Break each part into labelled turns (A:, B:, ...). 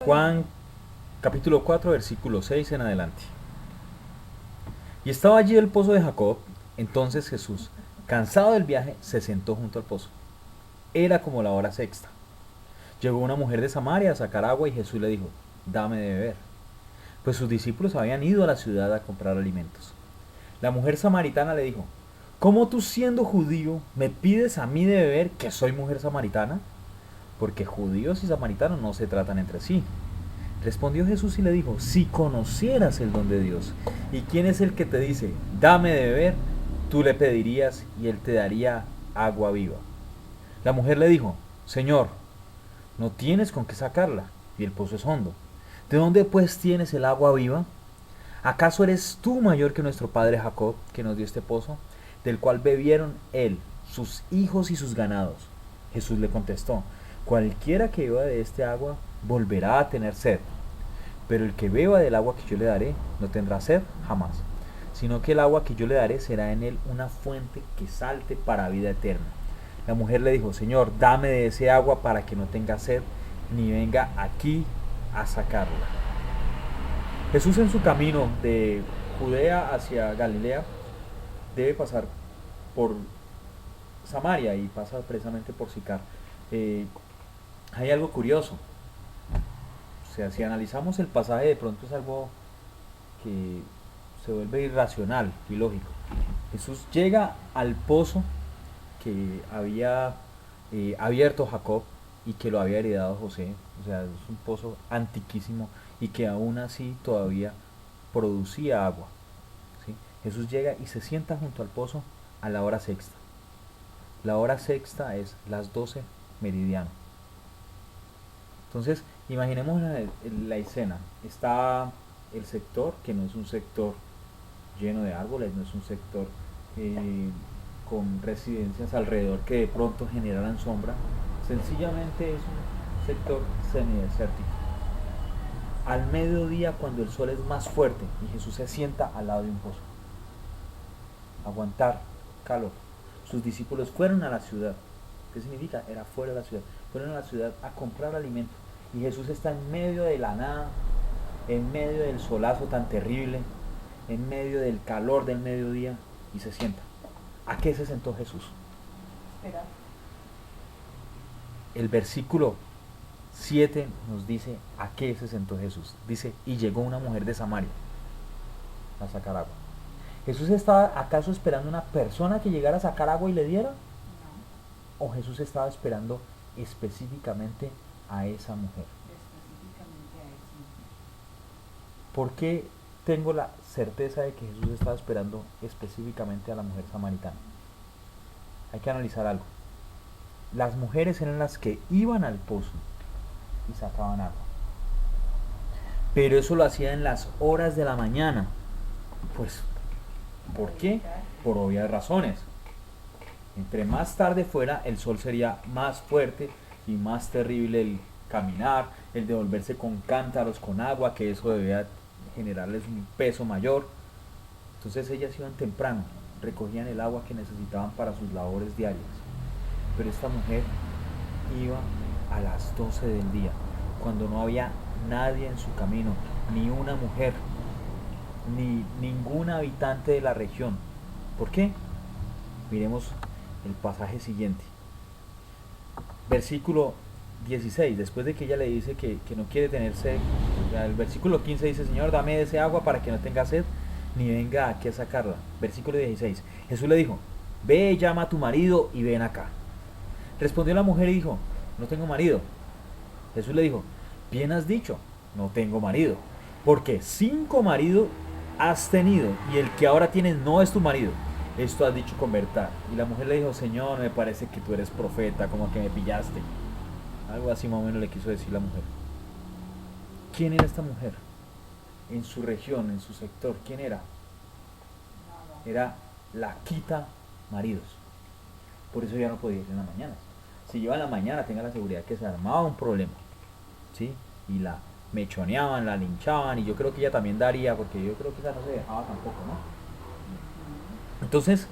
A: Juan capítulo 4 versículo 6 en adelante. Y estaba allí el pozo de Jacob. Entonces Jesús, cansado del viaje, se sentó junto al pozo. Era como la hora sexta. Llegó una mujer de Samaria a sacar agua y Jesús le dijo: dame de beber. Pues sus discípulos habían ido a la ciudad a comprar alimentos. La mujer samaritana le dijo: ¿cómo tú, siendo judío, me pides a mí de beber, que soy mujer samaritana? Porque judíos y samaritanos no se tratan entre sí. Respondió Jesús y le dijo: si conocieras el don de Dios y quién es el que te dice dame de beber, tú le pedirías y él te daría agua viva. La mujer le dijo: Señor, no tienes con qué sacarla y el pozo es hondo. ¿De dónde pues tienes el agua viva? ¿Acaso eres tú mayor que nuestro padre Jacob, que nos dio este pozo, del cual bebieron él, sus hijos y sus ganados? Jesús le contestó: cualquiera que beba de este agua volverá a tener sed, pero el que beba del agua que yo le daré no tendrá sed jamás, sino que el agua que yo le daré será en él una fuente que salte para vida eterna. La mujer le dijo: Señor, dame de ese agua para que no tenga sed, ni venga aquí a sacarla. Jesús, en su camino de Judea hacia Galilea, debe pasar por Samaria y pasa precisamente por Sicar. Hay algo curioso. O sea, si analizamos el pasaje, de pronto es algo que se vuelve irracional, ilógico. Jesús llega al pozo que había abierto Jacob y que lo había heredado José. O sea, es un pozo antiquísimo y que aún así todavía producía agua, ¿sí? Jesús llega y se sienta junto al pozo a la hora sexta. La hora sexta es las 12 meridiano. Entonces, imaginemos la escena. Está el sector, que no es un sector lleno de árboles, no es un sector con residencias alrededor que de pronto generaran sombra. Sencillamente es un sector semidesértico. Al mediodía, cuando el sol es más fuerte, y Jesús se sienta al lado de un pozo. Aguantar calor. Sus discípulos fueron a la ciudad. ¿Qué significa? Era fuera de la ciudad. Fueron a la ciudad a comprar alimento. Y Jesús está en medio de la nada, en medio del solazo tan terrible, en medio del calor del mediodía, y se sienta. ¿A qué se sentó Jesús?
B: Esperar.
A: El versículo 7 nos dice a qué se sentó Jesús. Dice: y llegó una mujer de Samaria a sacar agua. ¿Jesús estaba acaso esperando una persona que llegara a sacar agua y le diera?
B: No.
A: ¿O Jesús estaba esperando específicamente a esa mujer?
B: Específicamente a ese mujer.
A: ¿Por qué tengo la certeza de que Jesús estaba esperando específicamente a la mujer samaritana? Hay que analizar algo. Las mujeres eran las que iban al pozo y sacaban agua. Pero eso lo hacía en las horas de la mañana. Pues, ¿por qué? Por obvias razones. Entre más tarde fuera, el sol sería más fuerte y más terrible el caminar, el devolverse con cántaros con agua, que eso debía generarles un peso mayor. Entonces ellas iban temprano, recogían el agua que necesitaban para sus labores diarias. Pero esta mujer iba a las 12 del día, cuando no había nadie en su camino, ni una mujer, ni ningún habitante de la región. ¿Por qué? Miremos el pasaje siguiente. Versículo 16, después de que ella le dice que no quiere tener sed, o sea, el versículo 15 dice: Señor, dame de ese agua para que no tenga sed, ni venga aquí a sacarla. Versículo 16, Jesús le dijo: ve, llama a tu marido y ven acá. Respondió la mujer y dijo: no tengo marido. Jesús le dijo: bien has dicho, no tengo marido, porque 5 maridos has tenido y el que ahora tienes no es tu marido. Esto has dicho con verdad. Y la mujer le dijo: Señor, me parece que tú eres profeta, como que me pillaste. Algo así más o menos le quiso decir la mujer. ¿Quién era esta mujer? En su región, en su sector, ¿quién era?
B: Nada.
A: Era la quita maridos. Por eso ya no podía ir en la mañana. Si iba en la mañana, tenga la seguridad que se armaba un problema, ¿sí? Y la mechoneaban, la linchaban, y yo creo que ella también daría, porque yo creo que esa no se dejaba tampoco, ¿no? Entonces,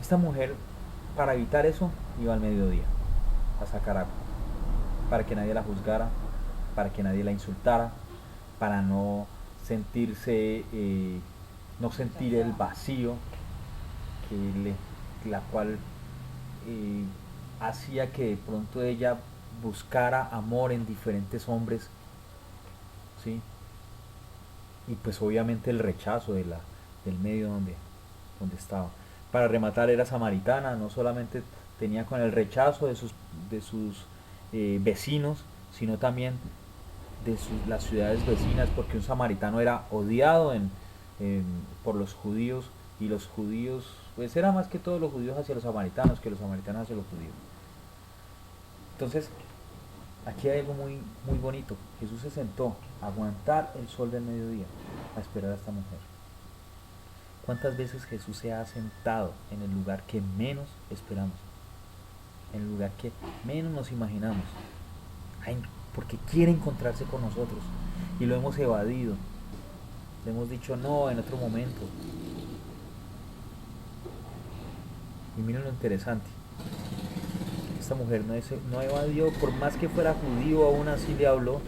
A: esta mujer, para evitar eso, iba al mediodía a sacar agua, para que nadie la juzgara, para que nadie la insultara, para no sentirse, no sentir el vacío que la cual eh, hacía que de pronto ella buscara amor en diferentes hombres, ¿sí? Y pues obviamente el rechazo del medio donde estaba. Para rematar, era samaritana, no solamente tenía con el rechazo de sus vecinos, sino también de las ciudades vecinas, porque un samaritano era odiado por los judíos, y los judíos, pues era más que todo los judíos hacia los samaritanos que los samaritanos hacia los judíos. Entonces, aquí hay algo muy, muy bonito. Jesús se sentó a aguantar el sol del mediodía, a esperar a esta mujer. ¿Cuántas veces Jesús se ha sentado en el lugar que menos esperamos? En el lugar que menos nos imaginamos. Porque quiere encontrarse con nosotros. Y lo hemos evadido. Le hemos dicho no en otro momento. Y miren lo interesante. Esta mujer no evadió, por más que fuera judío, aún así le habló.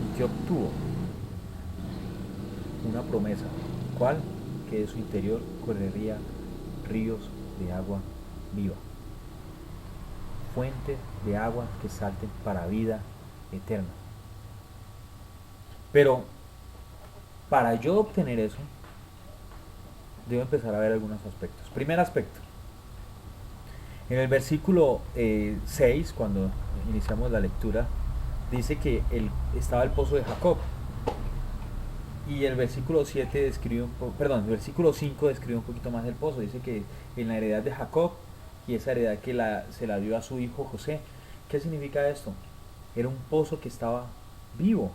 A: ¿Y qué obtuvo? Una promesa. ¿Cuál? Que de su interior correría ríos de agua viva. Fuentes de agua que salten para vida eterna. Pero para yo obtener eso, debo empezar a ver algunos aspectos. Primer aspecto. En el versículo 6, cuando iniciamos la lectura, dice que estaba el pozo de Jacob. Y el versículo 7 describe el versículo 5 describe un poquito más el pozo. Dice que en la heredad de Jacob, y esa heredad que se la dio a su hijo José. ¿Qué significa esto? Era un pozo que estaba vivo.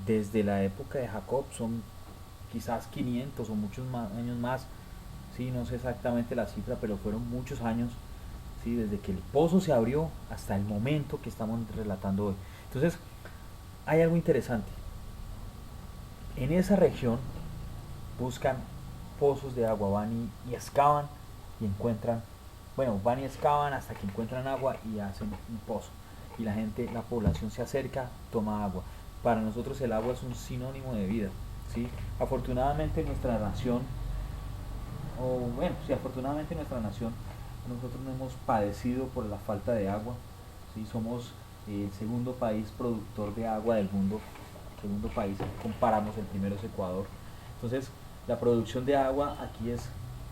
A: Desde la época de Jacob son quizás 500 o muchos años más. Sí, no sé exactamente la cifra, pero fueron muchos años, ¿sí? Desde que el pozo se abrió hasta el momento que estamos relatando hoy. Entonces, hay algo interesante. En esa región buscan pozos de agua, van y excavan y encuentran, van y excavan hasta que encuentran agua y hacen un pozo. Y la gente, la población se acerca, toma agua. Para nosotros el agua es un sinónimo de vida, ¿sí? Afortunadamente nuestra nación, afortunadamente nuestra nación, nosotros no hemos padecido por la falta de agua, ¿sí? Somos el segundo país productor de agua del mundo. Segundo país, comparamos, el primero es Ecuador. Entonces, la producción de agua aquí es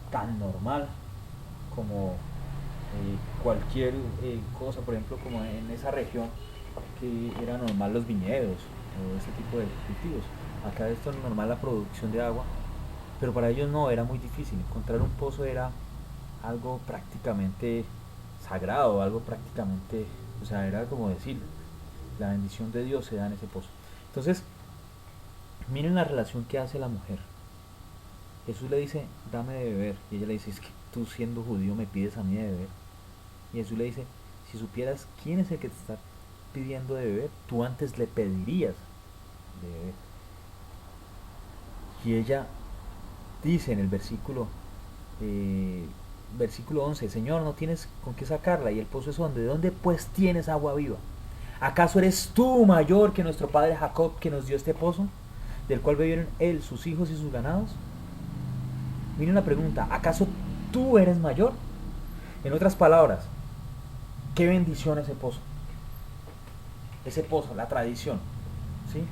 A: tan normal como cualquier cosa, por ejemplo, como en esa región que era normal los viñedos o ese tipo de cultivos. Acá esto es normal, la producción de agua, pero para ellos no, era muy difícil. Encontrar un pozo era algo prácticamente sagrado, algo prácticamente, era como decir, la bendición de Dios se da en ese pozo. Entonces, miren la relación que hace la mujer. Jesús le dice, dame de beber. Y ella le dice, es que tú siendo judío me pides a mí de beber. Y Jesús le dice, si supieras quién es el que te está pidiendo de beber, tú antes le pedirías de beber. Y ella dice en el versículo 11, Señor, no tienes con qué sacarla, y el pozo es donde. ¿De dónde pues tienes agua viva? ¿Acaso eres tú mayor que nuestro padre Jacob, que nos dio este pozo, del cual bebieron él, sus hijos y sus ganados? Miren la pregunta, ¿acaso tú eres mayor? En otras palabras, qué bendición ese pozo. Ese pozo, la tradición, ¿sí?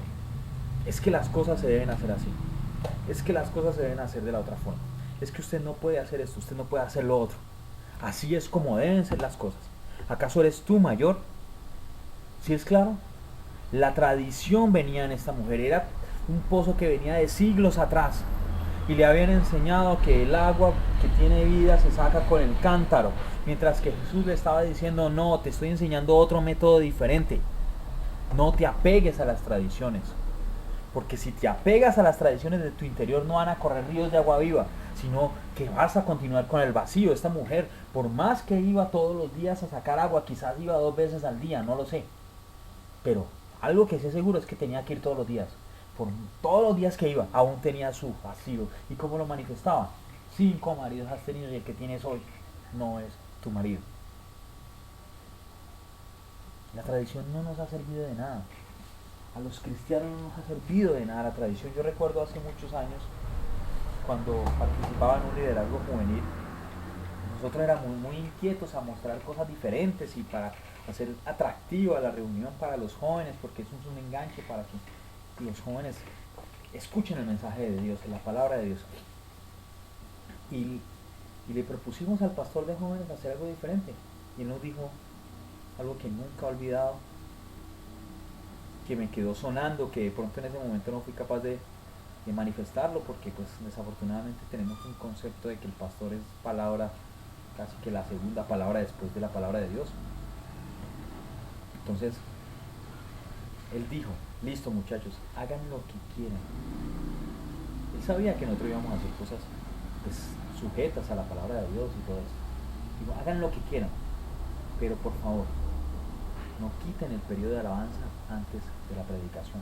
A: Es que las cosas se deben hacer así. Es que las cosas se deben hacer de la otra forma. Es que usted no puede hacer esto, usted no puede hacer lo otro. Así es como deben ser las cosas. ¿Acaso eres tú mayor? ¿Sí es claro? La tradición venía en esta mujer. Era un pozo que venía de siglos atrás. Y le habían enseñado que el agua que tiene vida se saca con el cántaro. Mientras que Jesús le estaba diciendo, no, te estoy enseñando otro método diferente. No te apegues a las tradiciones. Porque si te apegas a las tradiciones de tu interior, no van a correr ríos de agua viva, sino que vas a continuar con el vacío. Esta mujer, por más que iba todos los días a sacar agua, quizás iba 2 veces al día, no lo sé. Pero algo que sé seguro es que tenía que ir todos los días. Por todos los días que iba, aún tenía su vacío. ¿Y cómo lo manifestaba? 5 maridos has tenido y el que tienes hoy no es tu marido. La tradición no nos ha servido de nada. A los cristianos no nos ha servido de nada la tradición. Yo recuerdo hace muchos años, cuando participaba en un liderazgo juvenil, nosotros éramos muy inquietos a mostrar cosas diferentes y para hacer atractiva la reunión para los jóvenes, porque eso es un enganche para que los jóvenes escuchen el mensaje de Dios, la palabra de Dios. Y le propusimos al pastor de jóvenes hacer algo diferente. Y él nos dijo algo que nunca he olvidado, que me quedó sonando, que de pronto en ese momento no fui capaz de manifestarlo, porque pues desafortunadamente tenemos un concepto de que el pastor es palabra, casi que la segunda palabra después de la palabra de Dios. Entonces, él dijo, listo muchachos, hagan lo que quieran. Él sabía que nosotros íbamos a hacer cosas pues, sujetas a la palabra de Dios y todo eso. Digo, hagan lo que quieran, pero por favor, no quiten el periodo de alabanza antes de la predicación,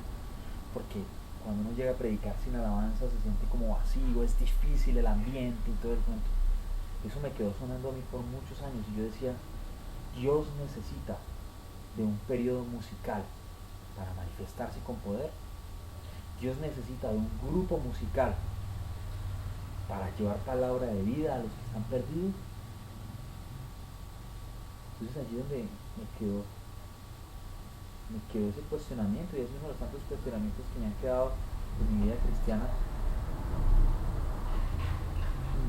A: porque cuando uno llega a predicar sin alabanza se siente como vacío, es difícil el ambiente y todo el cuento. Eso me quedó sonando a mí por muchos años y yo decía, Dios necesita de un periodo musical para manifestarse con poder. Dios necesita de un grupo musical para llevar palabra de vida a los que están perdidos. Entonces allí donde me quedó ese cuestionamiento, y es uno de los tantos cuestionamientos que me han quedado en mi vida cristiana.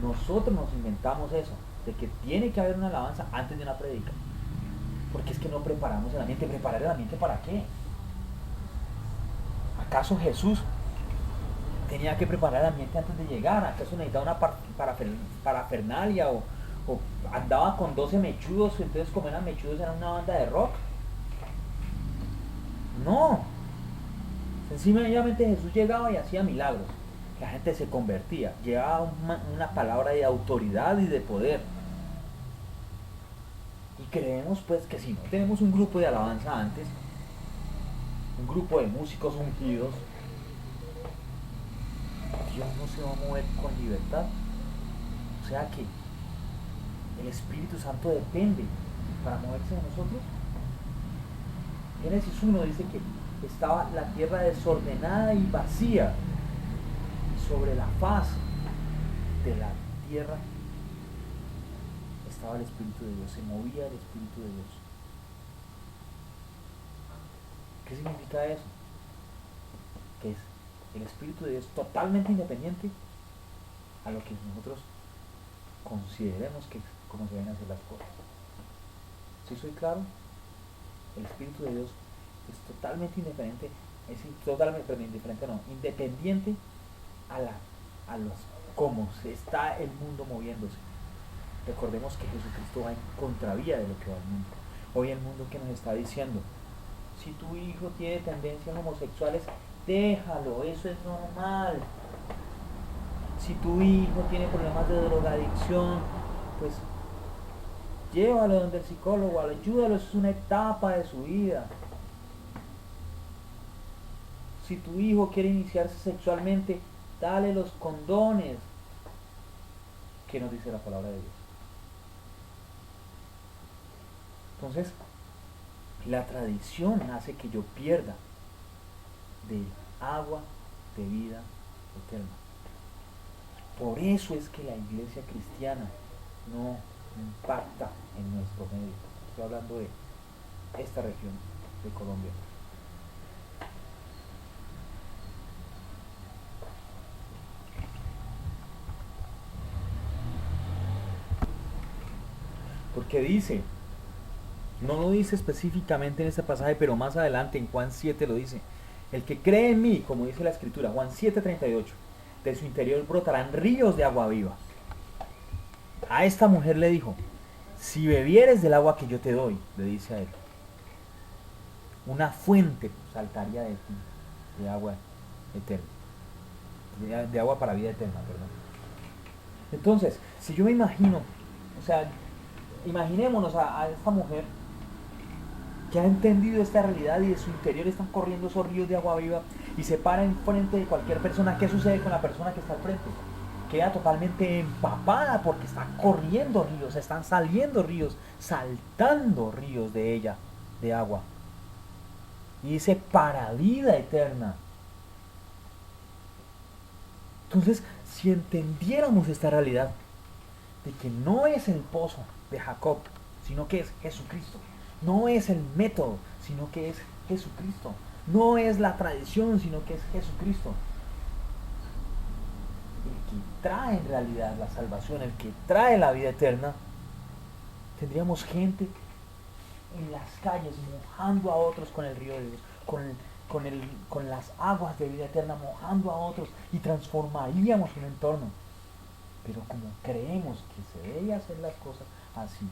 A: Nosotros nos inventamos eso, de que tiene que haber una alabanza antes de una predica, porque es que no preparamos el ambiente. ¿Preparar el ambiente para qué? ¿Acaso Jesús tenía que preparar el ambiente antes de llegar? ¿Acaso necesitaba una parafernalia o andaba con 12 mechudos, entonces como eran mechudos era una banda de rock? No, sencillamente Jesús llegaba y hacía milagros, la gente se convertía, llevaba una palabra de autoridad y de poder. Y creemos pues que si no tenemos un grupo de alabanza antes, un grupo de músicos ungidos, Dios no se va a mover con libertad. O sea que el Espíritu Santo depende para moverse de nosotros. Génesis 1 dice que estaba la tierra desordenada y vacía. Sobre la faz de la tierra estaba el Espíritu de Dios, se movía el Espíritu de Dios. ¿Qué significa eso? Que es el Espíritu de Dios totalmente independiente a lo que nosotros consideremos que cómo se deben hacer las cosas. ¿Sí soy claro? El Espíritu de Dios es totalmente independiente, independiente a los cómo se está el mundo moviéndose. Recordemos que Jesucristo va en contravía de lo que va el mundo. Hoy el mundo que nos está diciendo, si tu hijo tiene tendencias homosexuales, déjalo, eso es normal. Si tu hijo tiene problemas de drogadicción, pues llévalo donde el psicólogo, ayúdalo, eso es una etapa de su vida. Si tu hijo quiere iniciarse sexualmente, dale los condones. ¿Qué nos dice la palabra de Dios? Entonces, la tradición hace que yo pierda del agua de vida eterna. Por eso es que la iglesia cristiana no impacta en nuestro medio. Estoy hablando de esta región de Colombia. Porque dice, no lo dice específicamente en este pasaje, pero más adelante en Juan 7 lo dice, el que cree en mí, como dice la escritura, Juan 7:38, de su interior brotarán ríos de agua viva. A esta mujer le dijo, si bebieres del agua que yo te doy, le dice a él, una fuente saltaría de ti, de agua eterna, de agua para vida eterna, perdón. Entonces, si yo me imagino, o sea, imaginémonos a esta mujer que ha entendido esta realidad y de su interior están corriendo esos ríos de agua viva y se para enfrente de cualquier persona. ¿Qué sucede con la persona que está al frente? Queda totalmente empapada porque está corriendo ríos, están saliendo ríos, saltando ríos de ella, de agua. Y dice para vida eterna. Entonces, si entendiéramos esta realidad de que no es el pozo de Jacob, sino que es Jesucristo. No es el método, sino que es Jesucristo. No es la tradición, sino que es Jesucristo. El que trae en realidad la salvación, el que trae la vida eterna, tendríamos gente en las calles mojando a otros con el río de Dios, con las aguas de vida eterna, mojando a otros, y transformaríamos un entorno. Pero como creemos que se debe hacer las cosas así,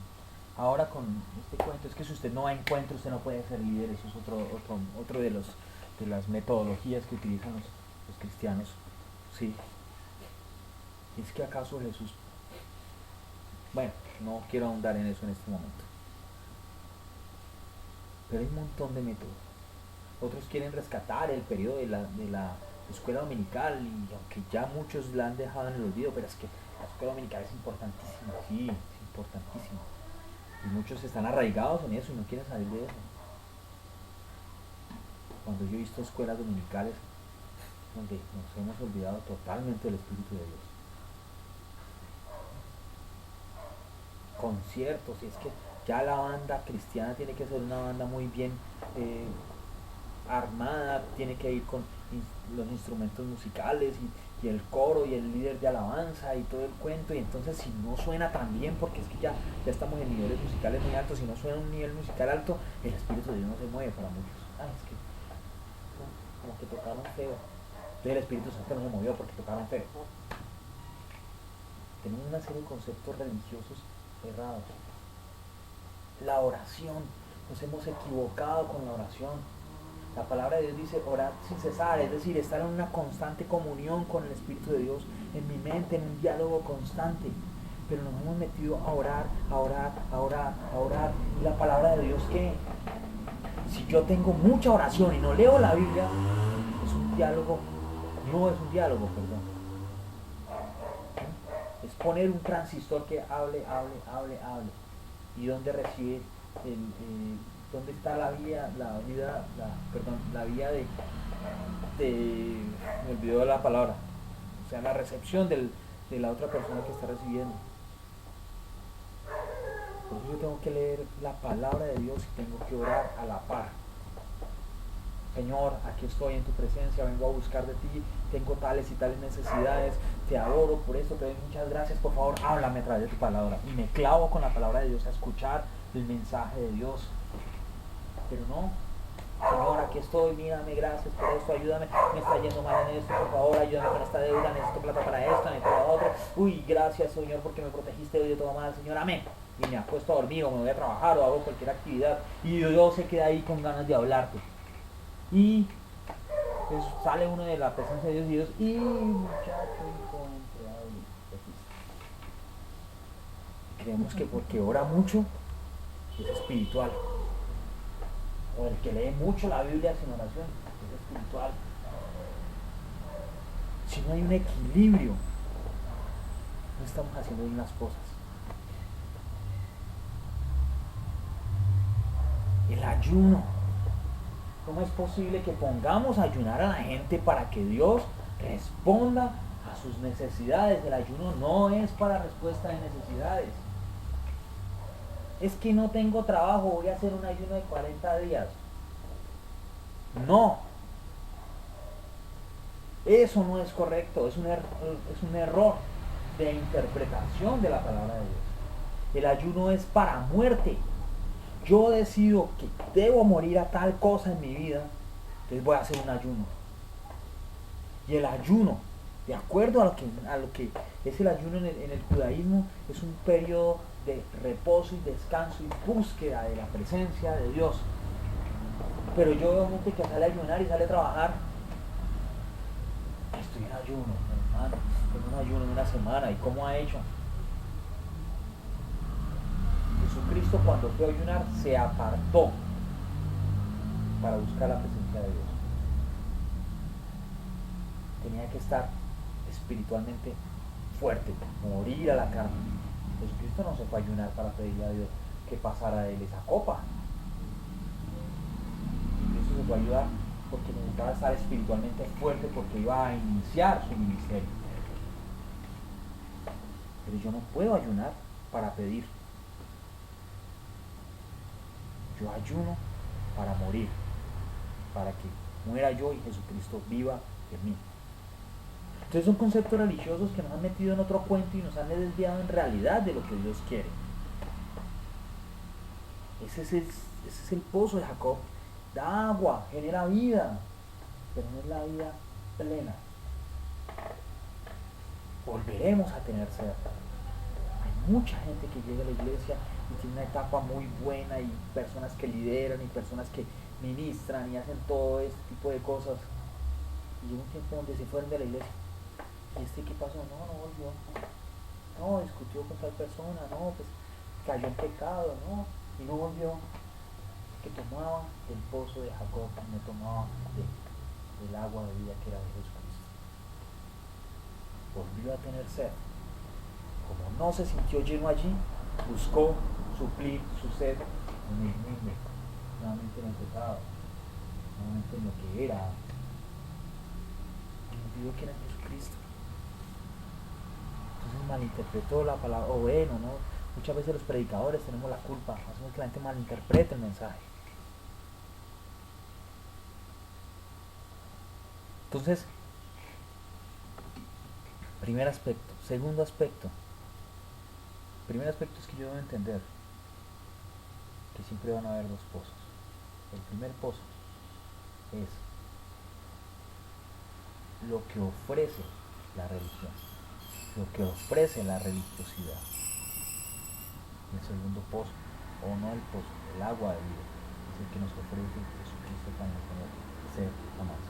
A: ahora con este cuento, es que si usted no va a encuentro, usted no puede ser líder. Eso es otro de las metodologías que utilizan los cristianos. Sí. ¿Es que acaso Jesús? Bueno, no quiero ahondar en eso en este momento. Pero hay un montón de métodos. Otros quieren rescatar el periodo de la escuela dominical, y aunque ya muchos la han dejado en el olvido, pero es que la escuela dominical es importantísima, sí, es importantísima. Y muchos están arraigados en eso y no quieren salir de eso. Cuando yo he visto escuelas dominicales donde nos hemos olvidado totalmente del Espíritu de Dios. Conciertos, y es que ya la banda cristiana tiene que ser una banda muy bien armada, tiene que ir con los instrumentos musicales y el coro y el líder de alabanza y todo el cuento, y entonces si no suena tan bien, porque es que ya estamos en niveles musicales muy altos, si no suena un nivel musical alto, el Espíritu de Dios no se mueve para muchos. Es que como que tocaron feo, entonces el Espíritu Santo no se movió porque tocaron feo. Tenemos una serie de conceptos religiosos errados. La oración, nos hemos equivocado con la oración. La palabra de Dios dice orar sin cesar, es decir, estar en una constante comunión con el Espíritu de Dios, en mi mente, en un diálogo constante. Pero nos hemos metido a orar, a orar, a orar, a orar. Y la palabra de Dios, ¿qué? Si yo tengo mucha oración y no leo la Biblia, es un diálogo, no es un diálogo, perdón. Es poner un transistor que hable. ¿Y dónde recibe dónde está la vía me olvidó la palabra, o sea, la recepción de la otra persona que está recibiendo? Por eso yo tengo que leer la palabra de Dios y tengo que orar a la par. Señor, aquí estoy en tu presencia, vengo a buscar de ti, tengo tales y tales necesidades, te adoro por esto, te doy muchas gracias, por favor, háblame a través de tu palabra. Y me clavo con la palabra de Dios a escuchar el mensaje de Dios. Pero no, Señor, aquí estoy, mírame, gracias por esto, ayúdame, me está yendo mal en esto, por favor, ayúdame con esta deuda, necesito plata para esto, necesito para otro. Uy, gracias, Señor, porque me protegiste hoy de todo mal, Señor, amén. Y me acuesto a dormir, o me voy a trabajar, o hago cualquier actividad, y Dios se queda ahí con ganas de hablarte. Y pues sale uno de la presencia de Dios y muchacho, hijo, empleado, y creemos que porque ora mucho es espiritual, o el que lee mucho la Biblia sin oración es espiritual. Si no hay un equilibrio, no estamos haciendo bien las cosas. El ayuno. ¿Cómo es posible que pongamos a ayunar a la gente para que Dios responda a sus necesidades? El ayuno no es para respuesta de necesidades. Es que no tengo trabajo, voy a hacer un ayuno de 40 días. No. Eso no es correcto, es un error de interpretación de la palabra de Dios. El ayuno es para muerte. Yo decido que debo morir a tal cosa en mi vida, entonces voy a hacer un ayuno. Y el ayuno, de acuerdo a lo que es el ayuno en el judaísmo, es un periodo de reposo y descanso y búsqueda de la presencia de Dios. Pero yo veo gente que sale a ayunar y sale a trabajar. Estoy en ayuno, hermano, en un ayuno en una semana. ¿Y cómo ha hecho? Jesucristo, cuando fue a ayunar, se apartó para buscar la presencia de Dios. Tenía que estar espiritualmente fuerte, morir a la carne. Jesucristo no se fue a ayunar para pedirle a Dios que pasara de él esa copa. Jesucristo se fue fue a ayudar porque necesitaba estar espiritualmente fuerte porque iba a iniciar su ministerio. Pero yo no puedo ayunar para pedir. Yo ayuno para morir, para que muera yo y Jesucristo viva en mí. Entonces son conceptos religiosos que nos han metido en otro cuento y nos han desviado en realidad de lo que Dios quiere. Ese es el pozo de Jacob. Da agua, genera vida, pero no es la vida plena. Volveremos a tener sed. Hay mucha gente que llega a la iglesia y tiene una etapa muy buena y personas que lideran y personas que ministran y hacen todo este tipo de cosas. Y llega un tiempo donde se fueron de la iglesia. ¿Y qué pasó? No volvió. No, discutió con tal persona, no, pues cayó en pecado, no, y no volvió. Que tomaba del pozo de Jacob, no tomaba del agua de vida que era de Jesucristo. Volvió a tener sed. Como no se sintió lleno allí, buscó suplir su sed en el mismo, nuevamente en el pecado, nuevamente en lo que era. Y olvidó que era Jesucristo. Entonces malinterpretó la palabra, o bueno, ¿no? Muchas veces los predicadores tenemos la culpa, hacemos que la gente malinterprete el mensaje. Entonces, primer aspecto. Segundo aspecto. Primer aspecto es que yo debo entender que siempre van a haber dos pozos. El primer pozo es lo que ofrece la religión, lo que ofrece la religiosidad. El segundo pozo, o no el pozo, el agua de vida, es el que nos ofrece Jesucristo para no tener sed jamás.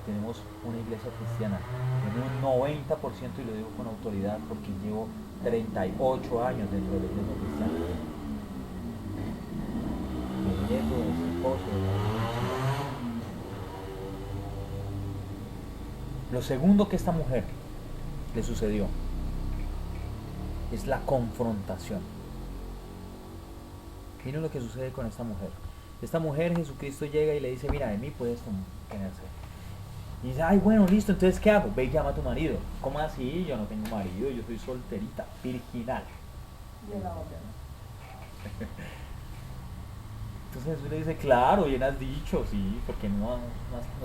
A: Tenemos una iglesia cristiana en un 90%, y lo digo con autoridad porque llevo 38 años dentro de la iglesia cristiana, bebiendo de ese pozo de la religiosidad. Lo segundo que a esta mujer le sucedió es la confrontación. Miren lo que sucede con esta mujer. Esta mujer, Jesucristo llega y le dice, mira, de mí puedes tener sed. Y dice, ay, bueno, listo, entonces ¿qué hago? Ve y llama a tu marido. ¿Cómo así? Yo no tengo marido, yo soy solterita, virginal.
B: Y la otra.
A: Entonces Jesús le dice, claro, bien has dicho, sí, porque no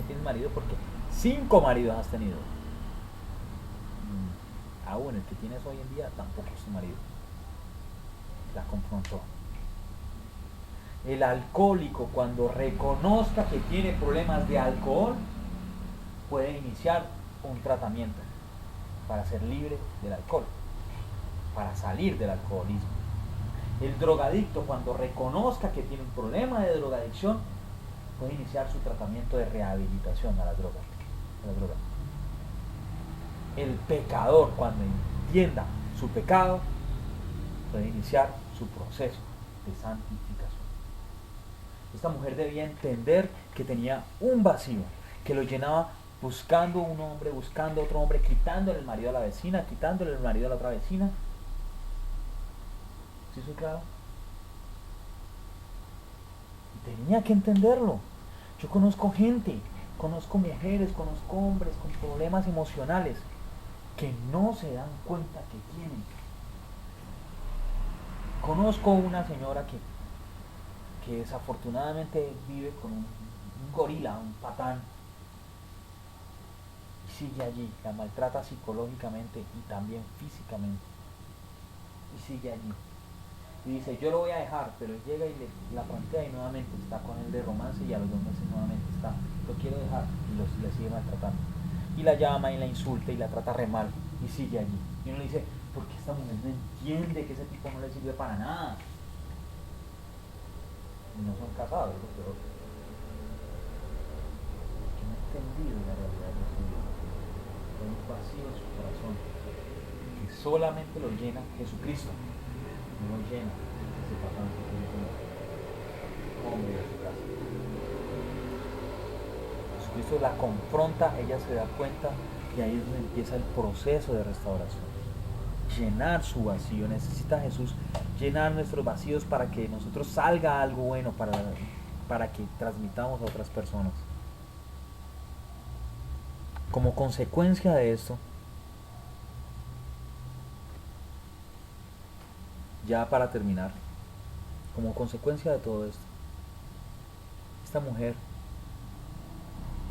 A: tienes marido, porque 5 maridos has tenido. Aún el que tienes hoy en día tampoco es tu marido. La confrontó. El alcohólico, cuando reconozca que tiene problemas de alcohol, puede iniciar un tratamiento para ser libre del alcohol, para salir del alcoholismo. El drogadicto, cuando reconozca que tiene un problema de drogadicción, puede iniciar su tratamiento de rehabilitación a la droga. El pecador, cuando entienda su pecado, puede iniciar su proceso de santificación. Esta mujer debía entender que tenía un vacío, que lo llenaba buscando un hombre, buscando otro hombre, quitándole el marido a la vecina, quitándole el marido a la otra vecina. ¿Sí soy claro? Y tenía que entenderlo. Yo conozco gente, conozco mujeres, conozco hombres con problemas emocionales que no se dan cuenta que tienen. Conozco una señora que desafortunadamente vive con un gorila, un patán, y sigue allí, la maltrata psicológicamente y también físicamente, y sigue allí. Y dice, yo lo voy a dejar, pero él llega y la plantea y nuevamente está con él de romance, y a los 2 meses nuevamente está, lo quiero dejar, y le sigue maltratando. Y la llama y la insulta y la trata re mal, y sigue allí. Y uno le dice, ¿por qué esta mujer no entiende que ese tipo no le sirve para nada? Y no son casados, es lo peor. Que no ha entendido la realidad de su vida. Hay un vacío en su corazón que solamente lo llena Jesucristo. No lo llena ese patán que tiene como hombre de su casa. Jesucristo la confronta, ella se da cuenta, y ahí es donde empieza el proceso de restauración. Llenar su vacío. Necesita Jesús llenar nuestros vacíos para que nosotros salga algo bueno para para que transmitamos a otras personas. Como consecuencia de esto, ya para terminar, como consecuencia de todo esto, esta mujer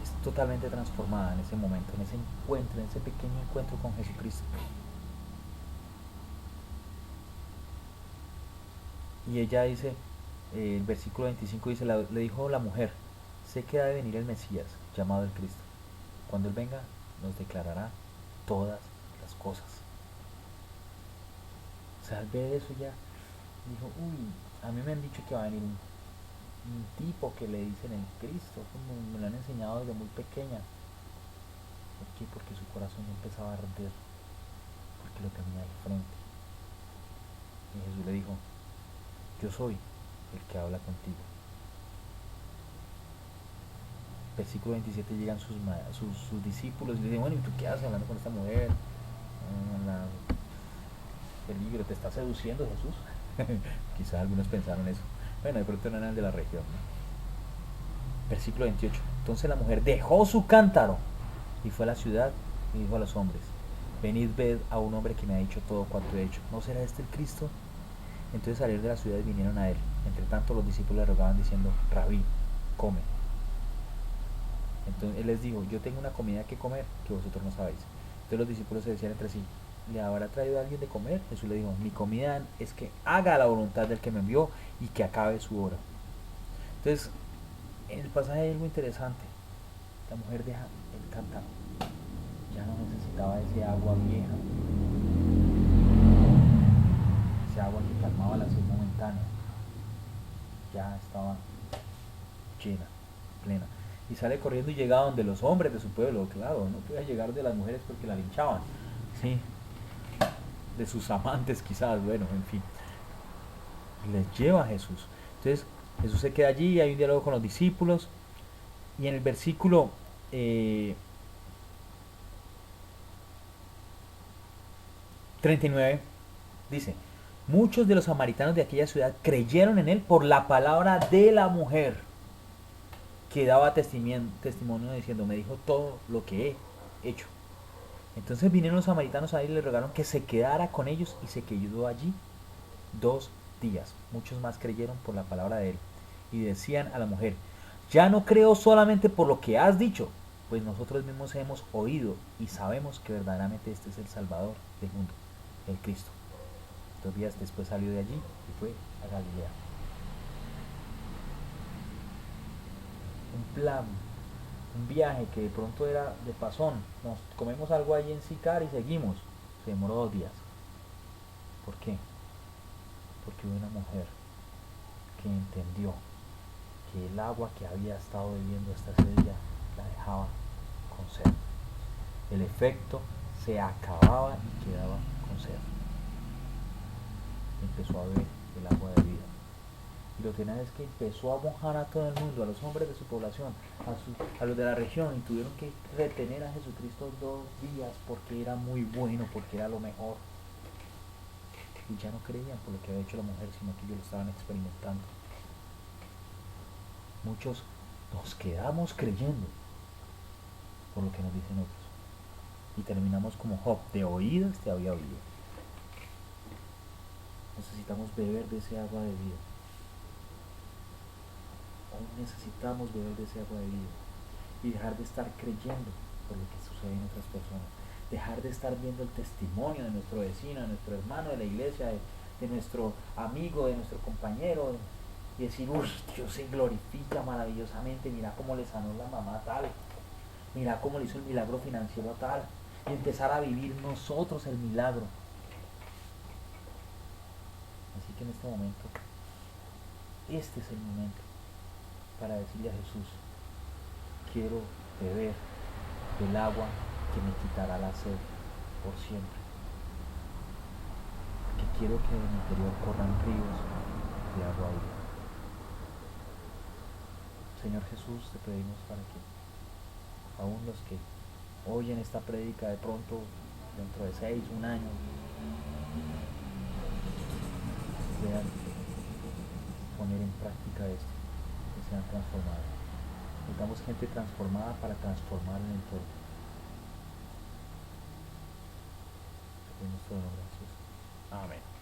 A: es totalmente transformada en ese momento, en ese encuentro, en ese pequeño encuentro con Jesucristo. Y ella dice, el versículo 25 dice, le dijo la mujer, sé que ha de venir el Mesías, llamado el Cristo. Cuando Él venga, nos declarará todas las cosas. O sea, al ver eso ya, dijo, uy, a mí me han dicho que va a venir un tipo que le dicen el Cristo, como me lo han enseñado desde muy pequeña. ¿Por qué? Porque su corazón ya empezaba a arder, porque lo tenía al frente. Y Jesús le dijo, yo soy el que habla contigo. Versículo 27 llegan sus discípulos y le dicen, bueno, ¿y tú qué haces hablando con esta mujer? Peligro, ¿te está seduciendo Jesús? Quizás algunos pensaron eso. Bueno, de pronto no eran de la región, ¿no? Versículo 28. Entonces la mujer dejó su cántaro y fue a la ciudad y dijo a los hombres, venid, ved a un hombre que me ha dicho todo cuanto he hecho. ¿No será este el Cristo? Entonces salieron de la ciudad y vinieron a él. Entre tanto los discípulos le rogaban diciendo, Rabí, come. Entonces él les dijo, yo tengo una comida que comer que vosotros no sabéis. Entonces los discípulos se decían entre sí, ¿le habrá traído a alguien de comer? Jesús le dijo, mi comida es que haga la voluntad del que me envió y que acabe su obra. Entonces, en el pasaje hay algo interesante. La mujer deja el cántaro. Ya no necesitaba ese agua vieja, ese agua que calmaba la sed momentánea. Ya estaba llena, plena. Y sale corriendo y llega donde los hombres de su pueblo. Claro, no podía llegar de las mujeres porque la linchaban. Sí, de sus amantes quizás, bueno, en fin. Les lleva a Jesús. Entonces Jesús se queda allí, hay un diálogo con los discípulos. Y en el versículo 39 dice, muchos de los samaritanos de aquella ciudad creyeron en él por la palabra de la mujer, que daba testimonio diciendo, me dijo todo lo que he hecho. Entonces vinieron los samaritanos a él y le rogaron que se quedara con ellos y se quedó allí 2 días. Muchos más creyeron por la palabra de él y decían a la mujer, ya no creo solamente por lo que has dicho, pues nosotros mismos hemos oído y sabemos que verdaderamente este es el Salvador del mundo, el Cristo. 2 días después salió de allí y fue a Galilea. Un plan, un viaje que de pronto era de pasón, nos comemos algo allí en Sicar y seguimos, se demoró 2 días. ¿Por qué? Porque hubo una mujer que entendió que el agua que había estado bebiendo hasta ese día la dejaba con sed. El efecto se acababa y quedaba con sed. Empezó a beber el agua de vida. Y lo que nada es que empezó a mojar a todo el mundo, a los hombres de su población, a los de la región, y tuvieron que retener a Jesucristo 2 días porque era muy bueno, porque era lo mejor. Y ya no creían por lo que había hecho la mujer, sino que ellos lo estaban experimentando. Muchos nos quedamos creyendo por lo que nos dicen otros. Y terminamos como Job, de oídas te había oído. Necesitamos beber de ese agua de vida. Hoy necesitamos beber de ese agua de vida. Y dejar de estar creyendo por lo que sucede en otras personas. Dejar de estar viendo el testimonio de nuestro vecino, de nuestro hermano de la iglesia, de nuestro amigo, de nuestro compañero, y decir, uy, Dios se glorifica maravillosamente, mira cómo le sanó la mamá tal, mira cómo le hizo el milagro financiero a tal, y empezar a vivir nosotros el milagro. Así que en este momento, este es el momento para decirle a Jesús, quiero beber del agua que me quitará la sed por siempre, porque quiero que en mi interior corran ríos de agua viva. Señor Jesús, te pedimos para que aún los que oyen esta prédica de pronto dentro de 6, un año, puedan poner en práctica esto, que sean transformadas. Necesitamos gente transformada para transformar el entorno. Te pedimos todo en nombre de Jesús. Amén.